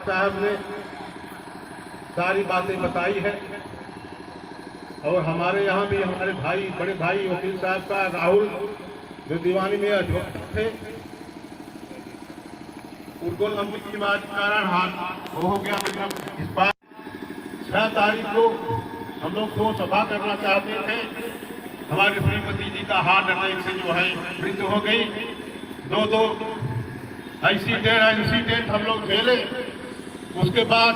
साहब ने सारी बातें बताई है। और हमारे यहाँ भी हमारे भाई, बड़े भाई वकील साहब का राहुल, जो दीवानी में अध्यक्ष थे, उनको लंबी बीमारी के कारण हाथ हो गया। मतलब इस बार 6 तारीख को हम लोग 2 सभा करना चाहते थे। हमारे श्रीमती जी का हार्ट अटैक से जो है मृत्यु हो गई। 2 इंसिडेंट हम लोग झेले। उसके बाद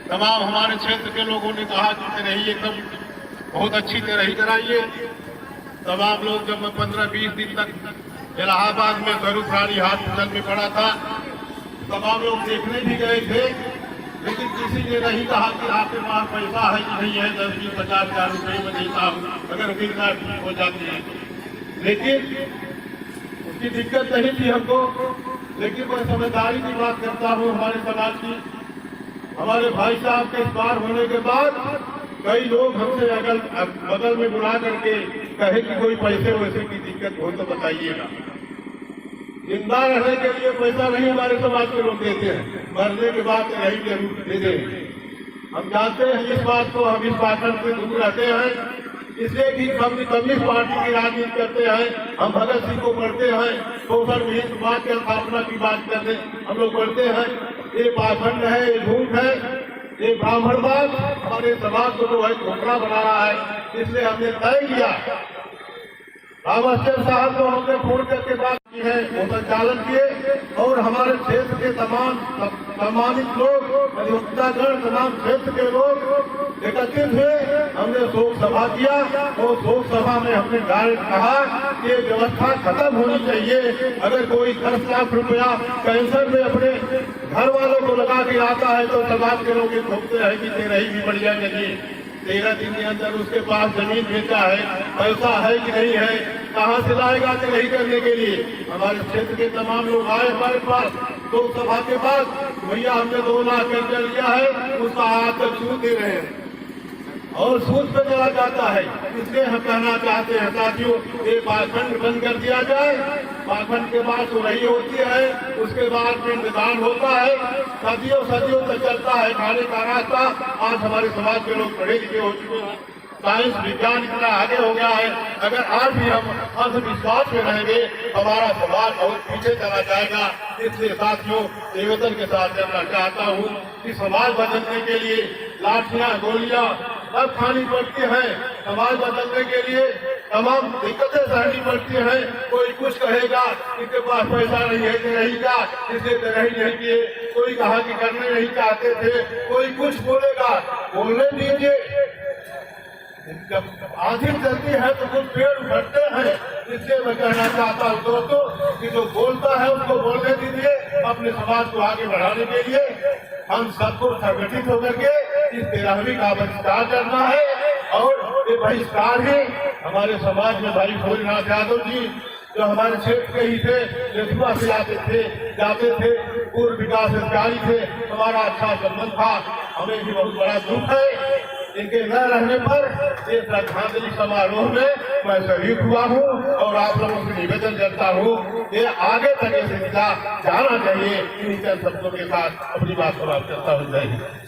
तमाम हमारे क्षेत्र के लोगों ने कहा कि तेरही एकदम बहुत अच्छी तेरही कराइए। तमाम लोग, जब मैं 15-20 दिन तक इलाहाबाद में गरुड़ारी हॉस्पिटल में पड़ा था, तमाम लोग देखने भी गए थे, लेकिन किसी ने नहीं कहा कि आपके पास पैसा है कि नहीं है। 10-20-50 हज़ार रुपये में देता हूँ अगर बीमार ठीक हो जाती है। लेकिन उसकी दिक्कत नहीं थी हमको। लेकिन मैं समझदारी की बात करता हूँ हमारे समाज की। हमारे भाई साहब के इस बार होने के बाद कई लोग हमसे अगल बगल में बुला करके कहे कि कोई पैसे वैसे की दिक्कत हो तो बताइएगा। जिंदा रहने के लिए पैसा नहीं हमारे समाज के लोग देते हैं, मरने के बाद नहीं जरूर दे दें। हम जानते हैं इस बात को, हम इस भाषण से दूर रहते हैं। इसलिए कि हम कम्युनिस्ट पार्टी की राजनीति करते हैं, हम भगत सिंह को पढ़ते हैं, सोशल हिंदवाद की स्थापना की बात करते हम लोग पढ़ते हैं। ये पाखंड है, ये झूठ है, ये ब्राह्मणवाद हमारे समाज को जो है खोखला बना रहा है। इसलिए हमने तय किया, रामाश्चर साहब को हमने फोन करके बात की है, वो संचालन किए। और हमारे क्षेत्र के तमाम सम्मानित लोग, अधिवक्तागण, तमाम क्षेत्र के लोग एकत्रित हुए। हमने शोक सभा किया और शोक सभा में हमने डायरेक्ट कहा कि व्यवस्था खत्म होनी चाहिए। अगर कोई 10 लाख रुपया कैंसर में अपने घर वालों को लगा के आता है तो समाज के लोग ठोकते हैं कि तेरही भी बढ़िया चाहिए। 13 दिन के अंदर उसके पास जमीन बेचा है, पैसा है कि नहीं है, कहाँ से लाएगा तेरही करने के लिए। हमारे क्षेत्र के तमाम लोग आए हमारे पास 2 सभा के बाद, भैया हमने 2 लाख कर्जा लिया है, उसका आज तक सूद दे रहे हैं और सूद पे चला जाता है। इसलिए हम कहना चाहते हैं साथियों, ये पाखंड बंद कर दिया जाए। पाखंड के बाद सुरही होती है, उसके बाद पिंडदान होता है, सदियों सदियों तक चलता है खाने का रास्ता। आज हमारे समाज के लोग पढ़े लिखे हो चुके हैं, साइंस विज्ञान इतना आगे हो गया है। अगर आज भी हम अंधविश्वास में रहेंगे, हमारा समाज बहुत पीछे चला जाएगा। इसलिए साथियों, निवेदन के साथ करना चाहता हूँ कि समाज बदलने के लिए लाठियां गोलियां अब खानी पड़ती है। समाज बदलने के लिए तमाम दिक्कतें सहनी पड़ती हैं। कोई कुछ कहेगा, इनके पास पैसा नहीं है तेरही का, इसलिए तेरही नहीं किए। कोई कहा कि करने नहीं चाहते थे, कोई कुछ बोलेगा, बोलने दीजिए। जब आंधी चलती है तो कुछ पेड़ उभरते हैं। इसलिए मैं कहना चाहता हूँ दोस्तों कि जो बोलता है उसको बोलने दीजिए। अपने समाज को आगे बढ़ाने के लिए हम सबको संगठित होकर के इस तेरहवीं का बहिष्कार करना है। और ये बहिष्कार ही हमारे समाज में भाई भोलेनाथ यादव जी, जो हमारे क्षेत्र के ही थे, लेखुआ से जाते थे, पूर्व विकास अधिकारी थे, हमारा अच्छा संबंध था। हमें भी बहुत बड़ा दुख है इनके न रहने पर। ये श्रद्धांजलि समारोह में मैं शरीक हुआ हूँ और आप लोगों से निवेदन करता हूँ, ये आगे तक ये सिलसिला जाना चाहिए। इन्हीं चंद शब्दों के साथ अपनी बात समाप्त करता हूँ। जय हिंद।